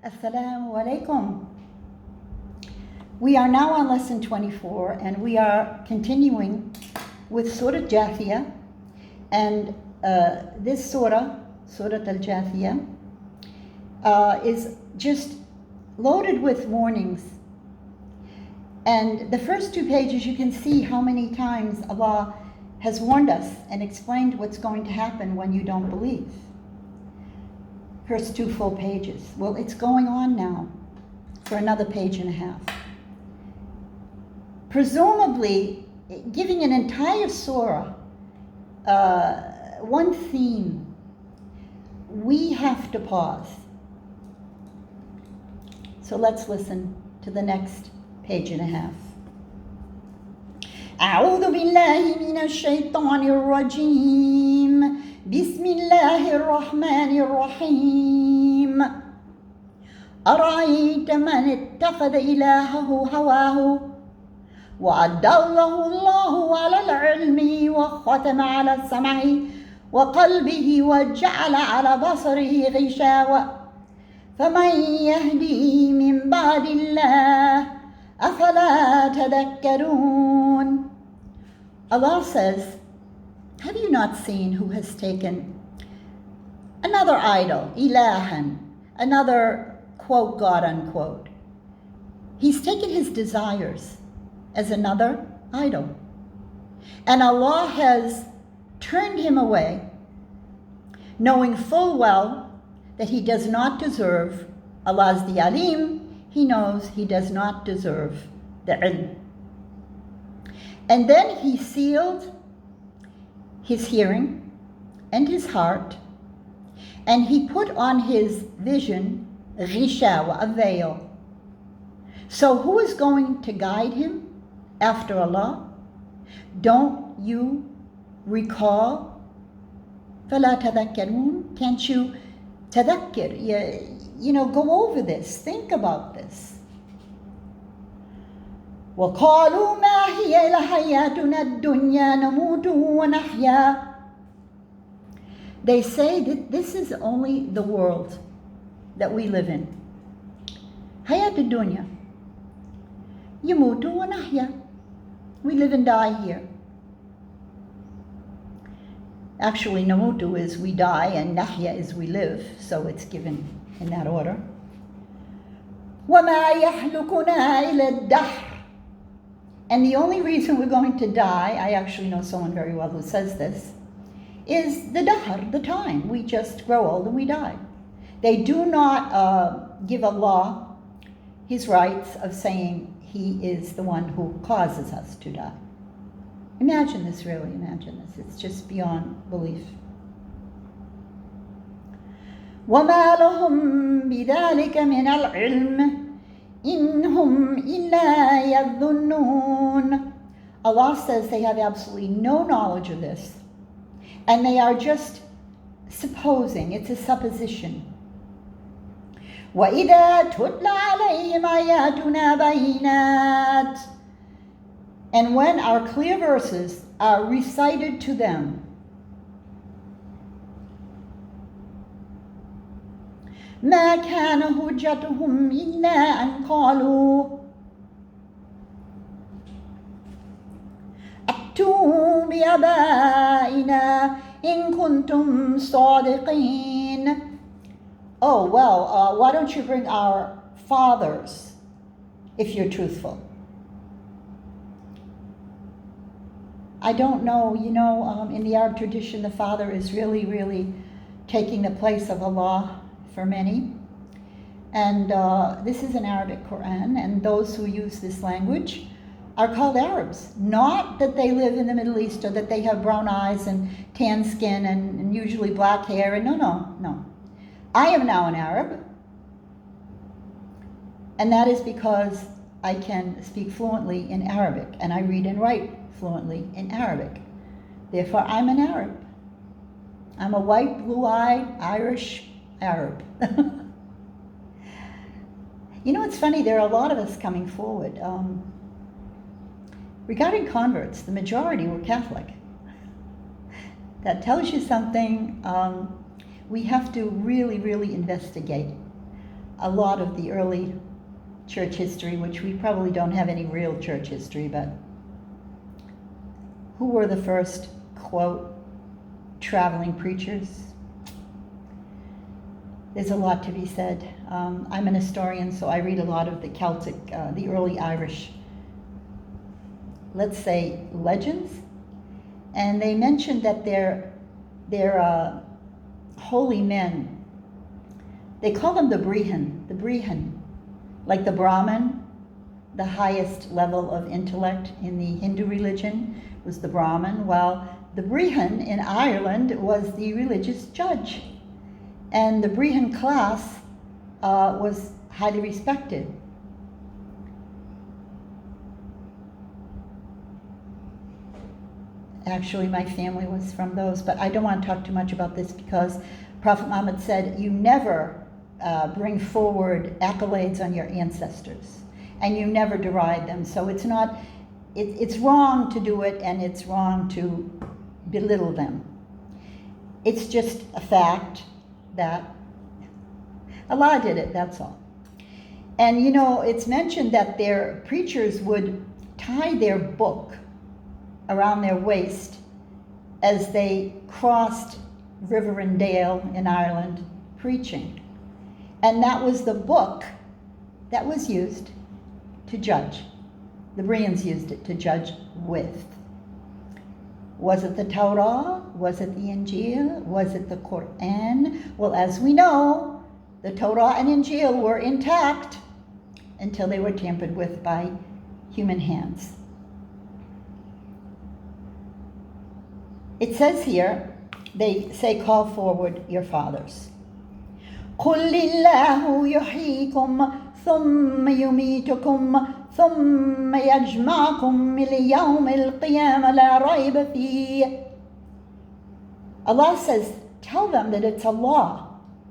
Assalamu alaikum. We are now on lesson 24 and we are continuing with Surat Al Jaathiah, and this surah, Surat Al Jaathiah, is just loaded with warnings. And the first 2 pages you can see how many times Allah has warned us and explained what's going to happen when you don't believe. First 2 full pages. Well, it's going on now for another page and a half. Presumably, giving an entire surah one theme, we have to pause. So let's listen to the next page and a half. أعوذ بالله من الشيطان الرجيم بسم الله الرحمن الرحيم أرأيت من اتخذ إلهه هواه وأضله الله على العلم وختم على سمعه وقلبه وجعل على بصره غشاوة فمن يهديه من بعد الله أفلا تذكرون. Allah says, have you not seen who has taken another idol, ilahan, another quote God unquote? He's taken his desires as another idol. And Allah has turned him away, knowing full well that he does not deserve Allah's the Alim. He knows he does not deserve the ilm. And then he sealed his hearing and his heart, and he put on his vision ghishawa, a veil. So who is going to guide him after Allah? Don't you recall? فَلَا تَذَكَّرُونَ. Can't you tadakkir? Go over this, think about this. وَقَالُوا مَا هِيَ إِلَّا حَيَاتُنَا الدُّنْيَا نَمُوتُ وَنَحْيَا. They say that this is only the world that we live in. Hayat ad-dunya. Yamutu wa nahya. We live and die here. Actually, namutu is we die and nahya is we live, so it's given in that order. وَمَا يَحْلُكُنَا إِلَى الدَّهْرِ. And the only reason we're going to die, I actually know someone very well who says this, is the dahr, the time. We just grow old and we die. They do not give Allah his rights of saying he is the one who causes us to die. Imagine this, really, imagine this. It's just beyond belief. وَمَا لَهُم بِذَلِكَ مِنَ الْعِلْمِ إِنْهُمْ إِلَّا يَظُنُّونَ. Allah says they have absolutely no knowledge of this, and they are just supposing. It's a supposition. وَإِذَا تُتْلَى عَلَيْهِمْ آيَاتُنَا بَيِّنَاتٍ. And when our clear verses are recited to them, مَا كَانَ حُجَّتُهُمْ إِلَّا أَنْ قَالُوا أَتُوا بِآبَائِنَا إِن كُنتُمْ صَادِقِينَ. Oh, well, why don't you bring our fathers if you're truthful? I don't know, in the Arab tradition, the father is really, really taking the place of Allah for many. And this is an Arabic Quran, and those who use this language are called Arabs. Not that they live in the Middle East or that they have brown eyes and tan skin and usually black hair. And no. I am now an Arab, and that is because I can speak fluently in Arabic, and I read and write fluently in Arabic. Therefore, I'm an Arab. I'm a white, blue-eyed, Irish Arab. It's funny, there are a lot of us coming forward. Regarding converts, the majority were Catholic. That tells you something. We have to really, really investigate a lot of the early church history, which we probably don't have any real church history, but who were the first, quote, traveling preachers? There's a lot to be said. I'm an historian, so I read a lot of the Celtic, the early Irish, let's say, legends. And they mentioned that their holy men, they call them the Brehon, like the Brahmin, the highest level of intellect in the Hindu religion was the Brahmin, while the Brehon in Ireland was the religious judge. And the Brehon class was highly respected. Actually, my family was from those, but I don't want to talk too much about this because Prophet Muhammad said, you never bring forward accolades on your ancestors, and you never deride them. So it's not, it's wrong to do it, and it's wrong to belittle them. It's just a fact that Allah did it, that's all. And you know, it's mentioned that their preachers would tie their book around their waist as they crossed river and dale in Ireland preaching. And that was the book that was used to judge. The Bereans used it to judge with. Was it the Torah? Was it the Injil? Was it the Quran? Well, as we know, the Torah and Injil were intact until they were tampered with by human hands. It says here, they say, call forward your fathers. قُلِ اللَّهُ يُحْيِيكُمْ ثُمَّ يُمِيتُكُمْ ثُمَّ يَجْمَعكُمْ لِيَوْمِ الْقِيَامَةِ لَا رَيْبَ فِيهِ. Allah says, tell them that it's Allah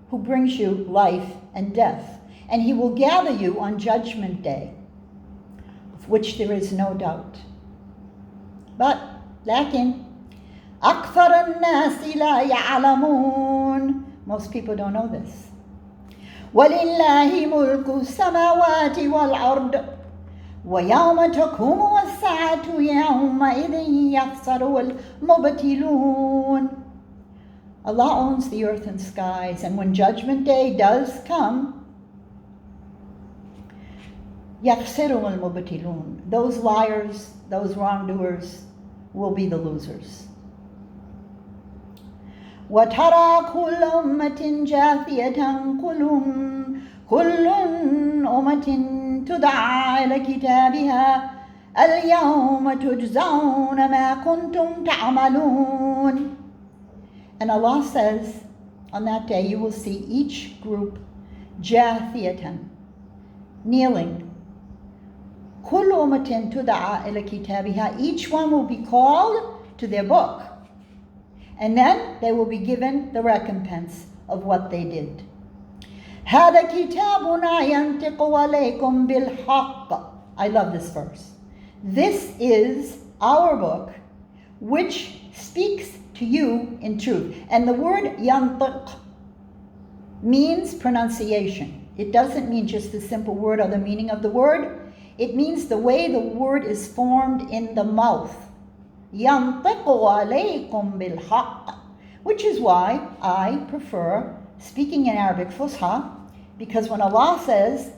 who brings you life and death, and He will gather you on Judgment Day, of which there is no doubt. But, لكن أكثر الناس لا يعلمون. Most people don't know this. وَلِلَّهِ مُلْكُ السَّمَاوَاتِ وَالْأَرْضِ وَيَوْمَ تَقُومُ السَّاعَةُ يَوْمَئِذٍ يَخْسَرُ الْمُبْطِلُونَ. Allah owns the earth and skies, and when Judgment Day does come, يَخْسَرُ الْمُبْطِلُونَ. Those liars, those wrongdoers will be the losers. وَتَرَى كُلَّ أُمَّةٍ جَاثِيَةً كُلُّ أُمَّةٍ تُدْعَى إِلَى كِتَابِهَا الْيَوْمَ تُجْزَوْنَ مَا كُنْتُمْ تَعْمَلُونَ. And Allah says, on that day you will see each group جَاثِيَةً, kneeling. كُلُّ أُمَّةٍ تُدْعَى إِلَى كِتَابِهَا. Each one will be called to their book. And then they will be given the recompense of what they did. هذا كتابنا ينطق عليكم بالحق. I love this verse. This is our book, which speaks to you in truth. And the word ينطق means pronunciation. It doesn't mean just the simple word or the meaning of the word. It means the way the word is formed in the mouth. يَنْطِقُ عَلَيْكُمْ بِالْحَقِّ, which is why I prefer speaking in Arabic Fusha, because when Allah says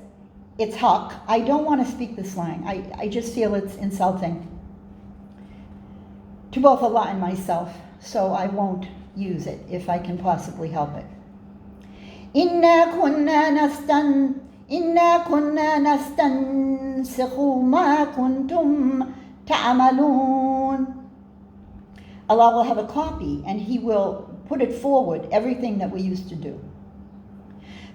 it's haq, I don't want to speak the slang. I just feel it's insulting to both Allah and myself, so I won't use it if I can possibly help it. إِنَّا كُنَّا نَسْتَنْسِخُ مَا كُنْتُمْ تَعْمَلُونَ. Allah will have a copy and He will put it forward, everything that we used to do.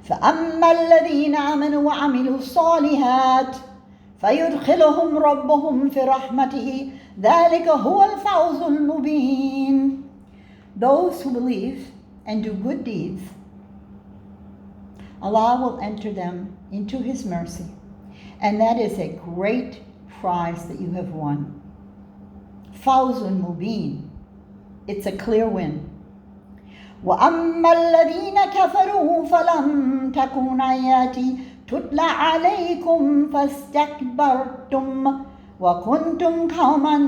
فَأَمَّا الَّذِينَ آمَنُوا وَعَمِلُوا الصَّالِحَاتِ فَيُدْخِلُهُمْ رَبُّهُمْ فِي رَحْمَتِهِ ذَلِكَ هُوَ الْفَوْزُ الْمُبِينُ. Those who believe and do good deeds, Allah will enter them into His mercy, and that is a great prize that you have won. Fawzun Mubin. It's a clear win. وأما الذين كفروا فلم تكن آياتي تتلى عليكم فاستكبرتم وكنتم قوما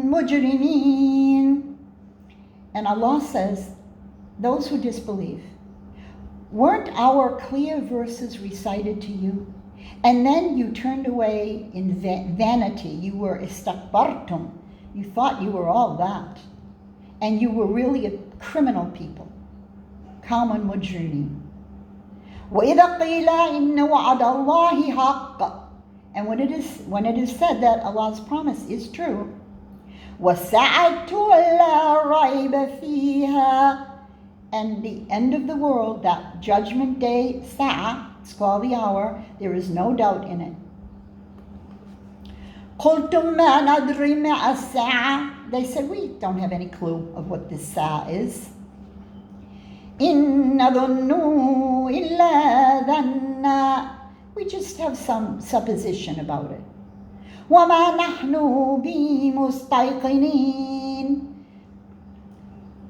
مجرمين. And Allah says, those who disbelieve, weren't our clear verses recited to you? And then you turned away in vanity. You were istakbartum. You thought you were all that. And you were really a criminal people. Qawman mujrimin. وَإِذَا قِيلَ إِنَّ وَعْدَ اللَّهِ حَقٌّ. And when it is said that Allah's promise is true, وَالسَّاعَةُ لَا رَيْبَ فِيهَا. And the end of the world, that judgment day, sa'a, it's called the hour, there is no doubt in it. قُلْتُمْ مَا نَدْرِي مَا السَّاعَةِ. They said, we don't have any clue of what this sa'a is. إِن نَظُنُّ إِلَّا ظَنًّا. We just have some supposition about it. وَمَا نَحْنُ بِمُسْتَيْقِنِينَ.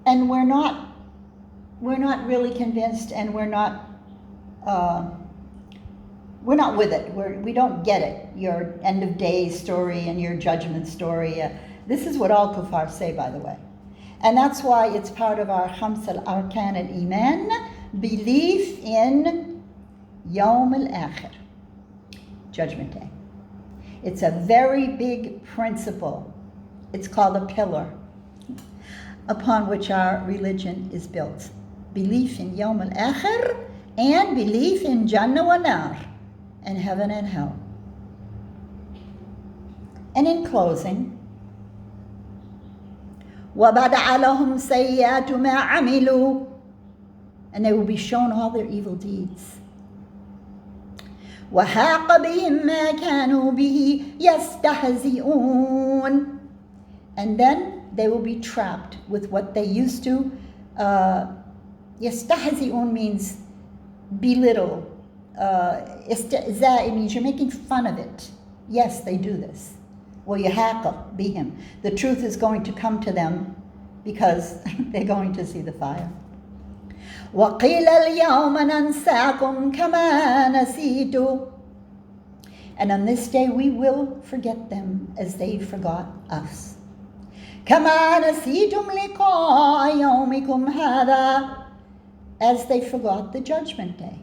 And we're not really convinced, and we're not with it. We don't get it. Your end of day story and your judgment story. This is what all kuffar say, by the way. And that's why it's part of our Khams al-Arkan al-Iman, belief in Yawm al-Akhir, Judgment Day. It's a very big principle. It's called a pillar upon which our religion is built. Belief in Yawm al-Akhir and belief in Jannah wa Nar, and heaven and hell. And in closing, وَبَدَعَ لَهُمْ سَيِّئَاتُ مَا عَمِلُوا. And they will be shown all their evil deeds. وَحَاقَ بِهِمْ مَا كَانُوا بِهِ يَسْتَهْزِئُونَ. And then they will be trapped with what they used to. يَسْتَهْزِئُونَ means belittle. Istihza' means you're making fun of it. Yes, they do this. وَيَحَاقَ بِهِمْ. The truth is going to come to them because they're going to see the fire. وَقِيلَ الْيَوْمَ نَنْسَاكُمْ كَمَا نَسِيتُ. And on this day we will forget them as they forgot us. كَمَا نَسِيتُمْ لِقَاءَ يَوْمِكُمْ هَذَا. As they forgot the judgment day.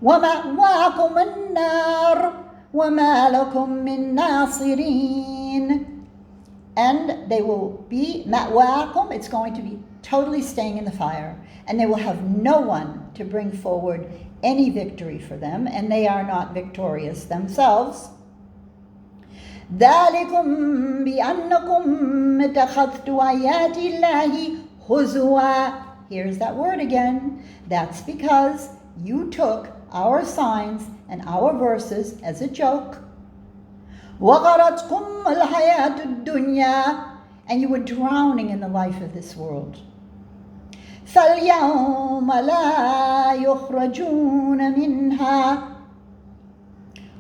وَمَأْوَاكُمُ النَّارُ وَمَا لَكُمْ مِن نَاصِرِينَ. And they will be ma'waakum, it's going to be totally staying in the fire, and they will have no one to bring forward any victory for them, and they are not victorious themselves. ذَلِكُمْ بِأَنَّكُمْ اتَّخَذْتُمْ آيَاتِ اللَّهِ هُزُوًا. Here's that word again. That's because you took our signs and our verses as a joke. وَغَرَتْكُمْ الْحَيَاةُ الدُّنْيَا. And you were drowning in the life of this world. فَالْيَوْمَ لَا يُخْرَجُونَ مِنْهَا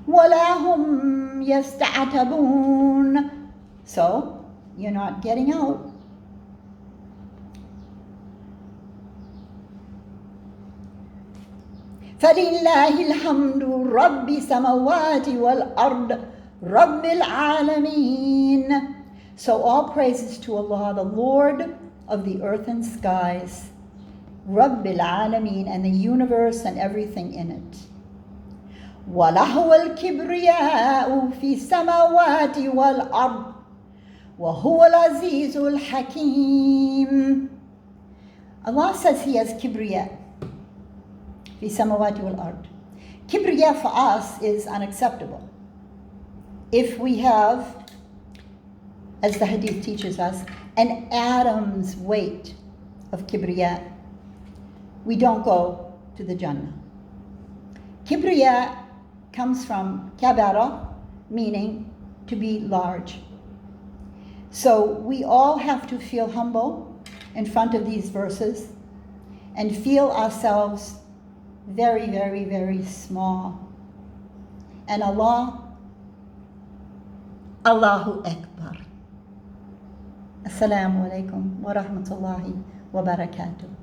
وَلَا هُمْ يَسْتَعْتَبُونَ. So, you're not getting out. فَلِلَّهِ الْحَمْدُ رَبِّ السَّمَاوَاتِ وَالْأَرْضِ رَبِّ الْعَالَمِينَ. So all praises to Allah, the Lord of the earth and skies, رَبِّ الْعَالَمِينَ, and the universe and everything in it. وَلَهُوَ الْكِبْرِيَاءُ فِي السَّمَاوَاتِ وَالْأَرْضِ وَهُوَ الْعَزِيزُ الْحَكِيمُ. Allah says He has kibriya. في السماوات والأرض. Kibriya for us is unacceptable. If we have, as the hadith teaches us, an atom's weight of kibriya, we don't go to the Jannah. Kibriya comes from kabara, meaning to be large. So we all have to feel humble in front of these verses and feel ourselves very, very, very small. And Allahu Akbar. Assalamu alaikum wa rahmatullahi وبركاته.